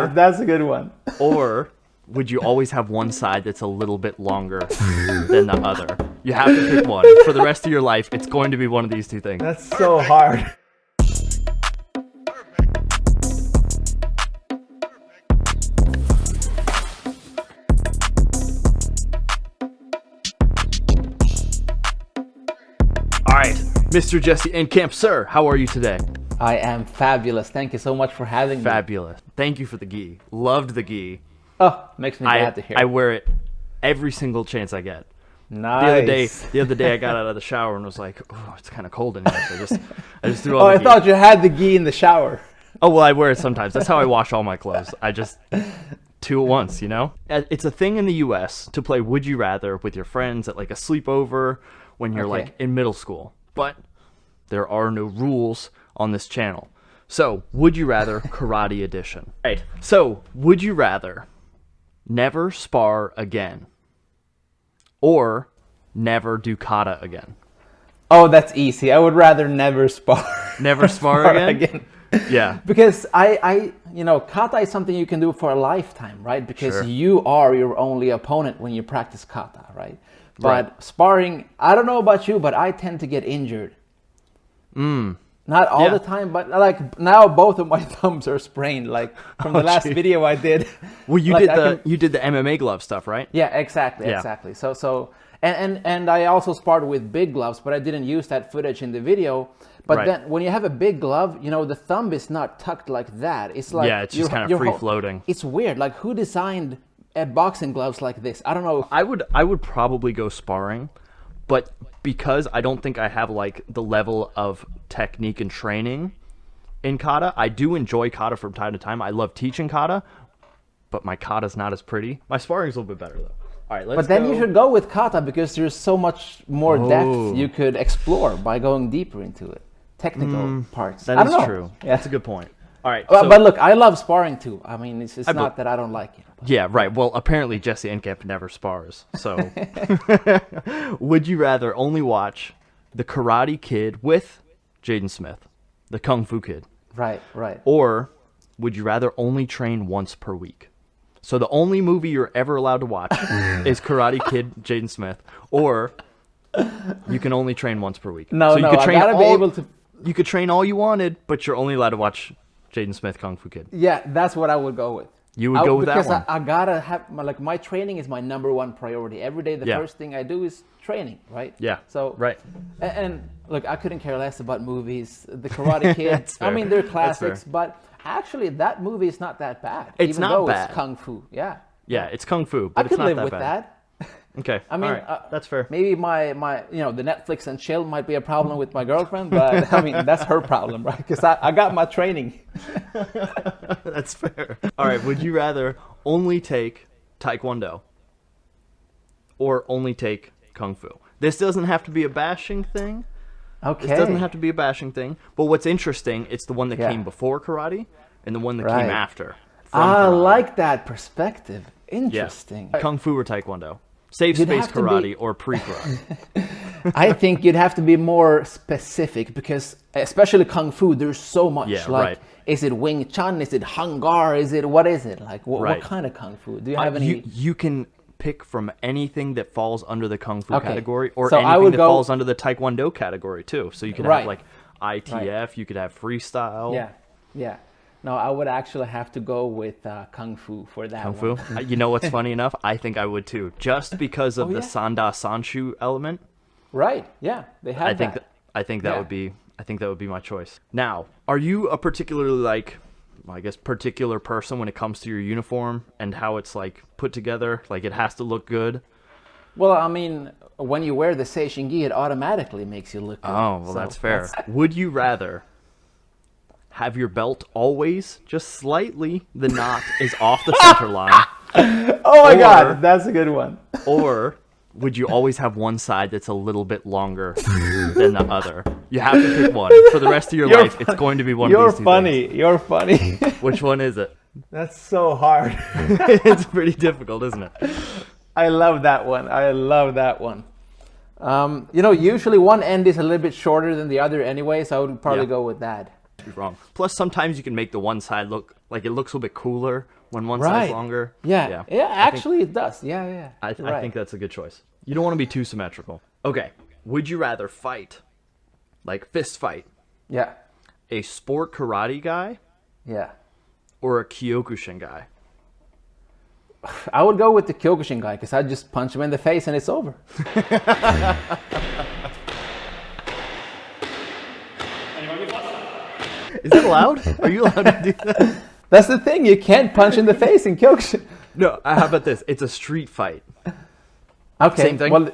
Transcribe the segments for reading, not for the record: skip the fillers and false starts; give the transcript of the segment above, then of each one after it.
That's a good one. Or would you always have one side that's a little bit longer than the other? You have to pick one. For the rest of your life, it's going to be one of these two things. That's so hard. All right, Mr. Jesse Enkamp, sir, how are you today? I am fabulous. Thank you so much for having me. Fabulous. Thank you for the gi. Loved the gi. Oh, makes me glad to hear. I wear it every single chance I get. Nice. The other day I got out of the shower and was like, oh, it's kind of cold in here. So I just threw all I the gi. thought you had the gi in the shower. Oh, well, I wear it sometimes. That's how I wash all my clothes. I just two at once, you know? It's a thing in the U.S. to play Would You Rather with your friends at like a sleepover when you're like in middle school. But there are no rules on this channel. So, Would You Rather Karate Edition. Right. So, would you rather never spar again or never do kata again? Oh, that's easy. I would rather never spar. Never spar again? Yeah. Because kata is something you can do for a lifetime, right? Because you are your only opponent when you practice kata, right? But sparring, I don't know about you, but I tend to get injured. Not all the time, but like now both of my thumbs are sprained. Like from the last video I did. Well, you did the MMA glove stuff, right? Yeah, exactly. So and I also sparred with big gloves, but I didn't use that footage in the video. But then when you have a big glove, the thumb is not tucked like that. It's like it's just kind of free floating. It's weird. Like who designed boxing gloves like this? I don't know. I would probably go sparring, but because I don't think I have like the level of technique and training in kata, I do enjoy kata from time to time. I love teaching kata, but my kata's not as pretty. My sparring's a little bit better though. All right, let's But then you should go with kata because there's so much more depth you could explore by going deeper into it. Technical parts. That is true. Yeah. That's a good point. All right. But look, I love sparring too. I mean, it's not that I don't like it. Yeah, right. Well, apparently Jesse Enkamp never spars. So, would you rather only watch The Karate Kid with Jaden Smith, the Kung Fu Kid? Right. Or would you rather only train once per week? So the only movie you're ever allowed to watch is Karate Kid, Jaden Smith, or you can only train once per week. No, so you could train I gotta be able to. You could train all you wanted, but you're only allowed to watch Jaden Smith Kung Fu Kid. Yeah, that's what I would go with. You would go with that one? Because I gotta have, my training is my number one priority. Every day the first thing I do is training, right? Yeah, so right. And look, I couldn't care less about movies. The Karate Kid, I mean, they're classics, but actually that movie is not that bad. It's not bad. It's Kung Fu, yeah. Yeah, it's Kung Fu, but I it's not that bad. I could live with that. Okay, I mean, all right. That's fair. Maybe my the Netflix and chill might be a problem with my girlfriend, but I mean, that's her problem, right? Because I got my training. That's fair. All right, would you rather only take Taekwondo or only take Kung Fu? This doesn't have to be a bashing thing. Okay. This doesn't have to be a bashing thing. But what's interesting, it's the one that came before karate and the one that came after. I like that perspective. Interesting. Yeah. Kung Fu or Taekwondo? Safe space karate or pre-karate? I think you'd have to be more specific because, especially Kung Fu, there's so much. Is it Wing Chun? Is it Hung Gar? What is it? Like, what kind of Kung Fu? Do you have any? You can pick from anything that falls under the Kung Fu category or anything that falls under the Taekwondo category too. So you could have like ITF, you could have freestyle. Yeah. No, I would actually have to go with Kung Fu for that Kung Fu? You know what's funny enough? I think I would too. Just because of the Sanda Sanshu element. Right, yeah. They have I think that would be my choice. Now, are you a particularly particular person when it comes to your uniform and how it's like put together? Like it has to look good? Well, I mean, when you wear the Seishin Gi, it automatically makes you look good. Oh, well, that's fair. Would you rather have your belt always just slightly, the knot is off the center line? Oh my God, that's a good one. Or would you always have one side that's a little bit longer than the other? You have to pick one. For the rest of your life, it's going to be one of these two things. You're funny. Which one is it? That's so hard. It's pretty difficult, isn't it? I love that one. Usually one end is a little bit shorter than the other anyway, so I would probably go with that. be wrong. Plus, sometimes you can make the one side look like it looks a little bit cooler when one Right. side's longer. Yeah. Actually, it does. Yeah. I Right. think that's a good choice. You don't want to be too symmetrical. Okay. Would you rather fight, like fist fight, Yeah. a sport karate guy Yeah. or a Kyokushin guy? I would go with the Kyokushin guy because I'd just punch him in the face and it's over. Is it allowed? Are you allowed to do that? That's the thing. You can't punch in the face in Kyokushin. No. How about this? It's a street fight. Okay. Same thing?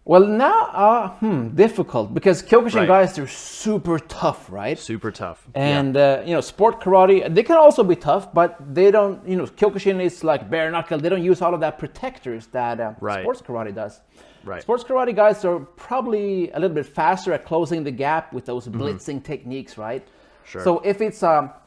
Well, now, difficult because Kyokushin Right. guys, they're super tough, right? Super tough. And sport karate, they can also be tough, but they don't. Kyokushin is like bare knuckle. They don't use all of that protectors that Right. sports karate does. Right. Sports karate guys are probably a little bit faster at closing the gap with those blitzing techniques, right? Sure. So if it's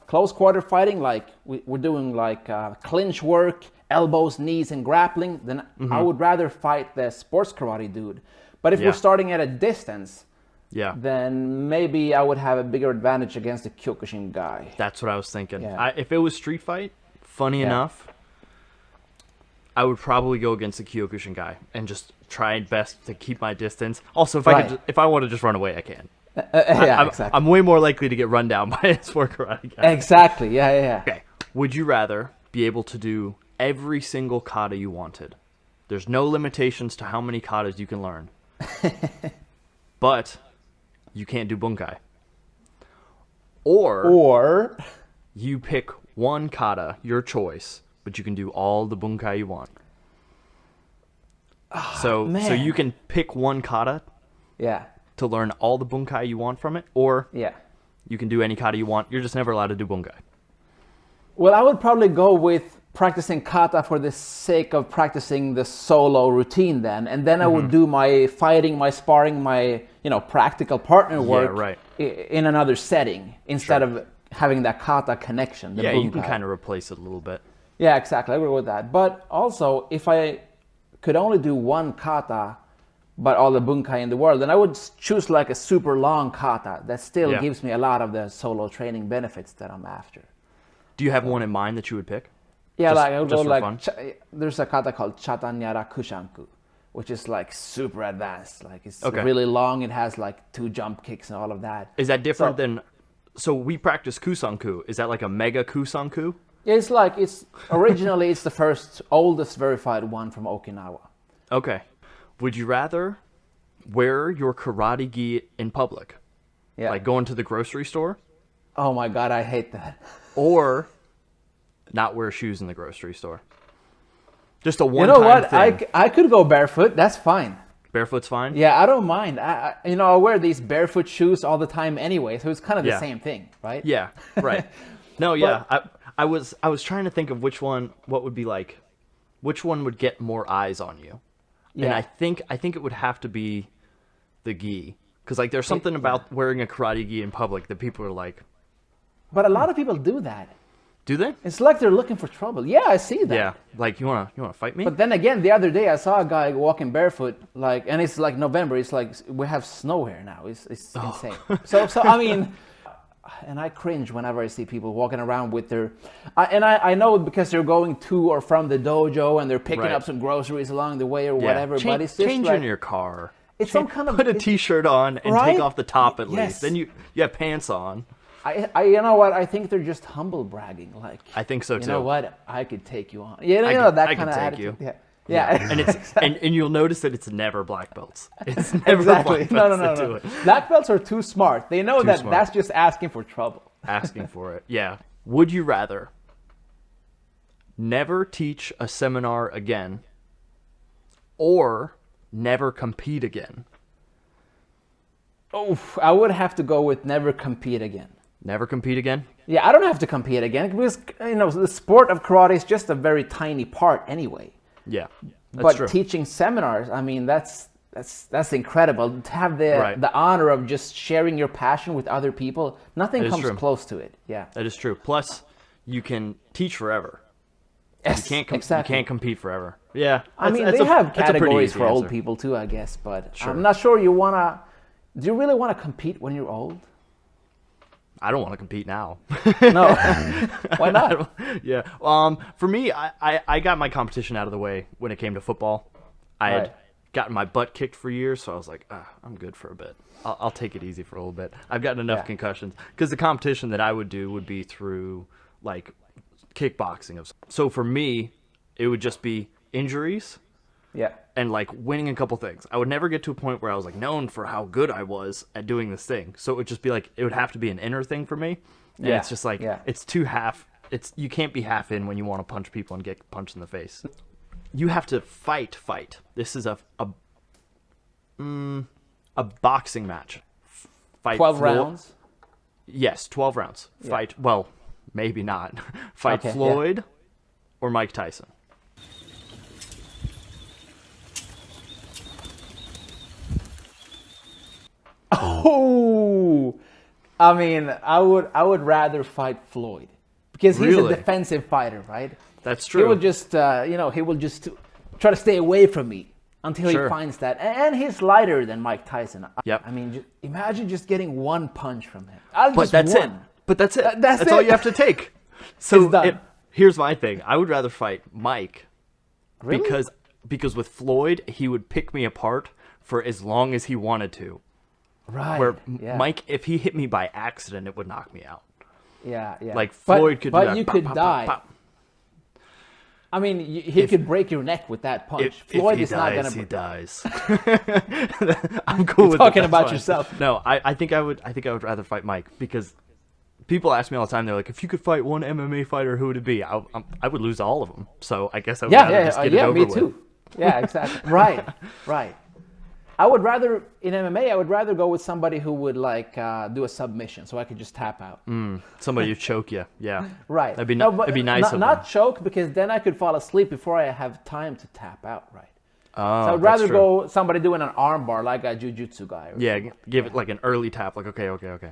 close quarter fighting, like we're doing like clinch work, elbows, knees, and grappling, then I would rather fight the sports karate dude. But if Yeah. we're starting at a distance, Yeah. then maybe I would have a bigger advantage against the Kyokushin guy. That's what I was thinking. Yeah. If it was street fight, funny enough, I would probably go against the Kyokushin guy and just try best to keep my distance. Also, if I want to just run away, I can. Exactly. I'm way more likely to get run down by a sport karate guy. Exactly. Yeah. Okay. Would you rather be able to do every single kata you wanted? There's no limitations to how many katas you can learn. But you can't do bunkai. Or you pick one kata, your choice, but you can do all the bunkai you want. So man. you can pick one kata Yeah. to learn all the bunkai you want from it, or Yeah. you can do any kata you want. You're just never allowed to do bunkai. Well, I would probably go with practicing kata for the sake of practicing the solo routine then. And then I would do my fighting, my sparring, my, practical partner work right. in another setting instead of having that kata connection. The You can bunkai. kind of replace it a little bit. Yeah, exactly. I agree with that. But also, if I could only do one kata, but all the bunkai in the world, then I would choose like a super long kata that still Yeah. gives me a lot of the solo training benefits that I'm after. Do you have one in mind that you would pick? Yeah, Just- like I would just go for like fun? there's a kata called Chatanyara Kushanku, which is like super advanced. Like it's Okay. really long. It has like 2 jump kicks and all of that. Is that different So- than... So we practice kusanku. Is that like a mega kusanku? It's originally it's the first oldest verified one from Okinawa. Okay. Would you rather wear your karate gi in public? Yeah. Like going to the grocery store? Oh my god, I hate that. Or not wear shoes in the grocery store? Just a You one-time know what? thing. I could go barefoot. That's fine. Barefoot's fine? Yeah, I don't mind. I wear these barefoot shoes all the time anyway, so it's kind of the Yeah. same thing, right? Yeah, right. No, yeah. I was trying to think of which one would get more eyes on you. And Yeah. I think it would have to be the gi. Because like there's something about wearing a karate gi in public that people are like, But a lot of people do that. do they? It's like they're looking for trouble. Yeah, I see that. Yeah. Like you wanna fight me? But then again, the other day I saw a guy walking barefoot, and it's like November. It's like we have snow here now. It's insane. So I mean, and I cringe whenever I see people walking around with their, I know because they're going to or from the dojo and they're picking Right. up some groceries along the way or Yeah. whatever. But it's just change like in your car. it's some kind of Put a t-shirt on and Right? take off the top at Yes. least. Then you have pants on. I you know what? I think they're just humble bragging. Like I think so you too. know what? I could take you on. You know, could- that I kind could of take you. attitude. Yeah. And it's and you'll notice that it's never black belts. It's never Exactly. black belts that No. do it. Black belts are too smart. They know that smart. that's just asking for trouble. Asking for it. Yeah. Would you rather never teach a seminar again or never compete again? Oh, I would have to go with never compete again. Never compete again? Yeah, I don't have to compete again because the sport of karate is just a very tiny part anyway. Yeah. That's But true. teaching seminars, I mean, that's incredible to have Right. the honor of just sharing your passion with other people. Nothing That is comes true. close to it. Yeah. That is true. Plus, you can teach forever. Yes, You exactly. can't compete forever. Yeah. I mean, that's they have that's a pretty categories easy for old answer. people too, I guess, but Sure. I'm not sure you wanna Do you really want to compete when you're old? I don't want to compete now. No. Why not? Yeah. For me, I got my competition out of the way when it came to football. I had gotten my butt kicked for years, so I was like, I'm good for a bit. I'll take it easy for a little bit. I've gotten enough concussions. Because the competition that I would do would be through, like, kickboxing. So for me, it would just be injuries. Yeah. And, like, winning a couple things. I would never get to a point where I was, like, known for how good I was at doing this thing. So it would just be, like, it would have to be an inner thing for me. And it's just, like, it's too half. You can't be half in when you want to punch people and get punched in the face. You have to fight. This is a boxing match. Fight 12 rounds? Yes, 12 rounds. Yeah. Fight, well, maybe not. Fight Floyd or Mike Tyson. Oh, I mean, I would rather fight Floyd because he's a defensive fighter, right? That's true. He will just, he will just try to stay away from me until he finds that. And he's lighter than Mike Tyson. Yep. I mean, imagine just getting one punch from him. But that's it. That's all you have to take. So here's my thing. I would rather fight Mike because with Floyd, he would pick me apart for as long as he wanted to. Right. Where Mike, if he hit me by accident, it would knock me out. Yeah. Like Floyd could do that. But you could die. Pop. I mean, he could break your neck with that punch. Floyd is not gonna. He dies. I'm cool You're with talking about yourself. No, I think I would rather fight Mike because people ask me all the time. They're like, if you could fight one MMA fighter, who would it be? I would lose all of them. So I guess I would rather just get it over with. Me too. Yeah, exactly. Right. I would rather, in MMA, I would rather go with somebody who would like do a submission so I could just tap out. Somebody who choke you, yeah. Right. It'd be nice of them. Not choke, because then I could fall asleep before I have time to tap out, right? Oh, so I would rather go somebody doing an arm bar like a jiu-jitsu guy. Yeah, give it like an early tap, like, okay.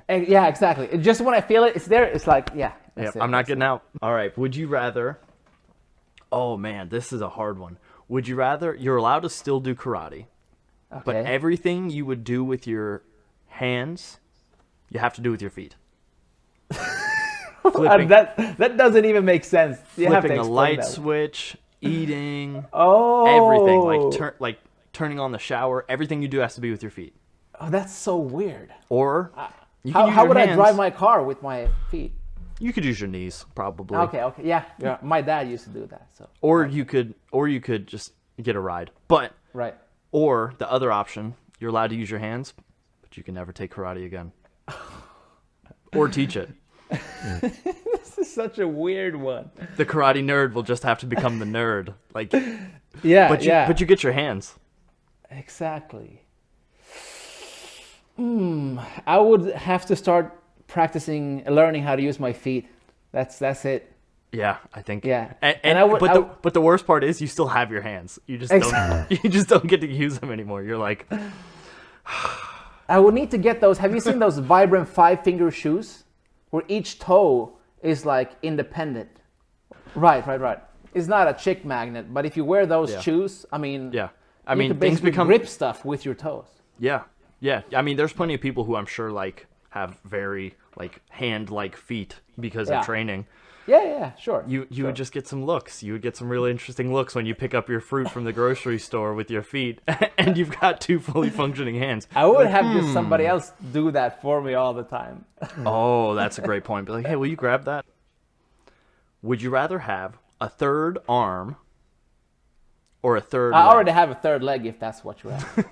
And, yeah, exactly. Just when I feel it, it's there, it's like, I'm not getting out. All right, would you rather, oh man, this is a hard one. Would you rather, you're allowed to still do karate, but everything you would do with your hands, you have to do with your feet. That doesn't even make sense. You have to flipping a light that. switch, eating, everything, like turning on the shower. Everything you do has to be with your feet. Oh, that's so weird. Or how would I drive my car with my feet? You could use your knees, probably. Okay, yeah. My dad used to do that. So. Or you could just get a ride. But or the other option, you're allowed to use your hands, but you can never take karate again. Or teach it. This is such a weird one. The karate nerd will just have to become the nerd. Like, but you get your hands. Exactly. I would have to start learning how to use my feet. That's it. Yeah, I think. Yeah, but the worst part is you still have your hands. You just don't get to use them anymore. You're like, I would need to get those. Have you seen those vibrant 5-finger shoes, where each toe is like independent? Right. It's not a chick magnet, but if you wear those shoes, I mean, you can basically grip stuff with your toes. Yeah. I mean, there's plenty of people who I'm sure like have very like hand-like feet because of training. Yeah, sure. You would just get some looks. You would get some really interesting looks when you pick up your fruit from the grocery store with your feet, and you've got 2 fully functioning hands. I would have just somebody else do that for me all the time. Oh, that's a great point. Be like, hey, will you grab that? Would you rather have a third arm or a third leg? I already have a third leg, if that's what you're asking.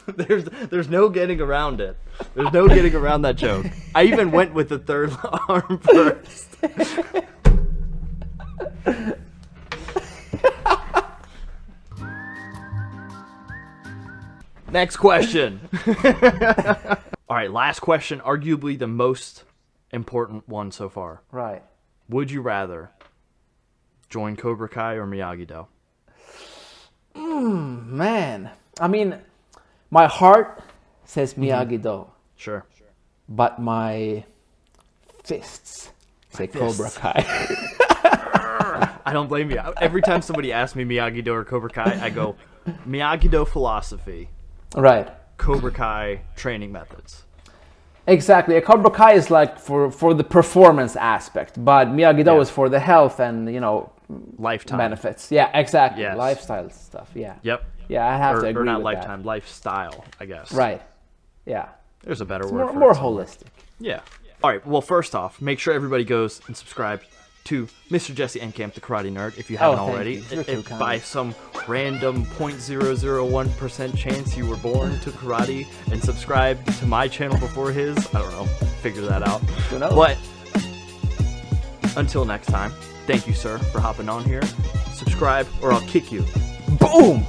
There's no getting around it. There's no getting around that joke. I even went with the third arm first. Next question. All right, last question, arguably the most important one so far. Right. Would you rather join Cobra Kai or Miyagi-Do? Man. I mean, my heart says Miyagi-Do. Sure. But my fists say Cobra Kai. I don't blame you. Every time somebody asks me Miyagi-Do or Cobra Kai, I go, Miyagi-Do philosophy, Right. Cobra Kai training methods. Exactly. A Cobra Kai is like for the performance aspect, but Miyagi-Do is for the health and, lifetime benefits. Yeah, exactly. Yes. Lifestyle stuff. Yeah. Yep. Yeah, I have to agree or not with lifetime, that. lifestyle, I guess. Right. Yeah. There's a better It's word for more it somewhere. holistic. Yeah. All right. Well, first off, make sure everybody goes and subscribe to Mr. Jesse Enkamp, the Karate Nerd, if you haven't thank already. you. You're too If kind. by some random 0.001% chance you were born to karate and subscribed to my channel before his, I don't know. Figure that out. Who knows? But until next time, thank you, sir, for hopping on here. Subscribe or I'll kick you. Boom!